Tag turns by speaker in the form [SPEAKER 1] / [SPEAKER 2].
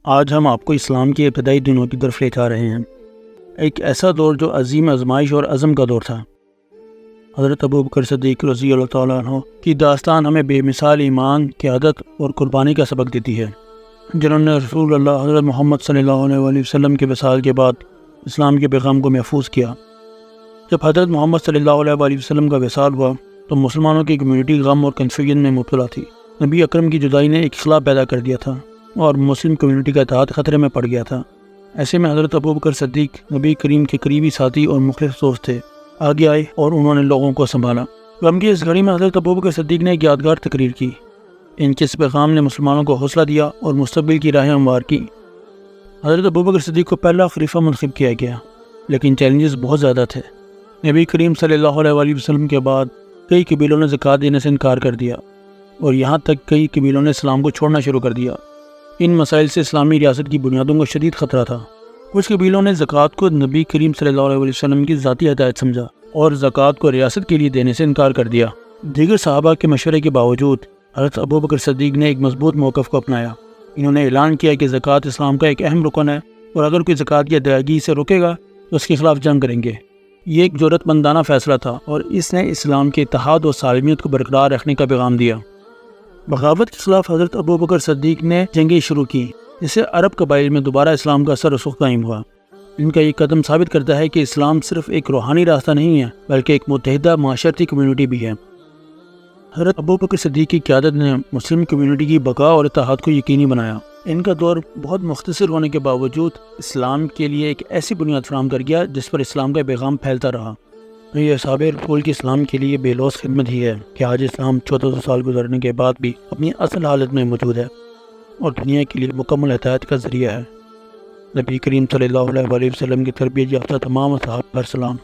[SPEAKER 1] آج ہم آپ کو اسلام کے ابتدائی دنوں کی طرف لے جا رہے ہیں، ایک ایسا دور جو عظیم آزمائش اور عزم کا دور تھا۔ حضرت ابوبکر صدیق رضی اللہ تعالیٰ عنہ کی داستان ہمیں بے مثال ایمان، قیادت اور قربانی کا سبق دیتی ہے، جنہوں نے رسول اللہ حضرت محمد صلی اللہ علیہ وسلم کے وصال کے بعد اسلام کے پیغام کو محفوظ کیا۔ جب حضرت محمد صلی اللہ علیہ وسلم کا وصال ہوا تو مسلمانوں کی کمیونٹی غم اور کنفیوژن میں مبتلا تھی۔ نبی اکرم کی جدائی نے ایک اختلاف پیدا کر دیا تھا اور مسلم کمیونٹی کا اتحاد خطرے میں پڑ گیا تھا۔ ایسے میں حضرت ابوبکر صدیق نبی کریم کے قریبی ساتھی اور مخلص دوست تھے، آگے آئے اور انہوں نے لوگوں کو سنبھالا۔ غم کی اس گھڑی میں حضرت ابوبکر صدیق نے ایک یادگار تقریر کی۔ ان کے اس پیغام نے مسلمانوں کو حوصلہ دیا اور مستقبل کی راہیں ہموار کی۔ حضرت ابوبکر صدیق کو پہلا خلیفہ منتخب کیا گیا، لیکن چیلنجز بہت زیادہ تھے۔ نبی کریم صلی اللہ علیہ وسلم کے بعد کئی قبیلوں نے زکوٰۃ دینے سے انکار کر دیا اور یہاں تک کئی قبیلوں نے اسلام کو چھوڑنا شروع کر دیا۔ ان مسائل سے اسلامی ریاست کی بنیادوں کو شدید خطرہ تھا۔ کچھ قبیلوں نے زکوٰۃ کو نبی کریم صلی اللہ علیہ وسلم کی ذاتی ہدایت سمجھا اور زکوٰۃ کو ریاست کے لیے دینے سے انکار کر دیا۔ دیگر صحابہ کے مشورے کے باوجود حضرت ابوبکر صدیق نے ایک مضبوط موقف کو اپنایا۔ انہوں نے اعلان کیا کہ زکوٰۃ اسلام کا ایک اہم رکن ہے اور اگر کوئی زکوٰۃ کی ادائیگی سے روکے گا تو اس کے خلاف جنگ کریں گے۔ یہ ایک جرأت مندانہ فیصلہ تھا اور اس نے اسلام کے اتحاد اور سالمیت کو برقرار رکھنے کا پیغام دیا۔ بغاوت کے خلاف حضرت ابوبکر صدیق نے جنگیں شروع کی، جس سے عرب قبائل میں دوبارہ اسلام کا اثر رسوخ قائم ہوا۔ ان کا یہ قدم ثابت کرتا ہے کہ اسلام صرف ایک روحانی راستہ نہیں ہے بلکہ ایک متحدہ معاشرتی کمیونٹی بھی ہے۔ حضرت ابوبکر صدیق کی قیادت نے مسلم کمیونٹی کی بقا اور اتحاد کو یقینی بنایا۔ ان کا دور بہت مختصر ہونے کے باوجود اسلام کے لیے ایک ایسی بنیاد فراہم کر گیا جس پر اسلام کا پیغام پھیلتا رہا۔ یہ اصحاب رسول کی اسلام کے لیے بے لوث خدمت ہی ہے کہ آج اسلام 1400 سال گزرنے کے بعد بھی اپنی اصل حالت میں موجود ہے اور دنیا کے لیے مکمل ہدایت کا ذریعہ ہے۔ نبی کریم صلی اللہ علیہ وسلم کی تربیت یافتہ تمام اصحاب پر سلام۔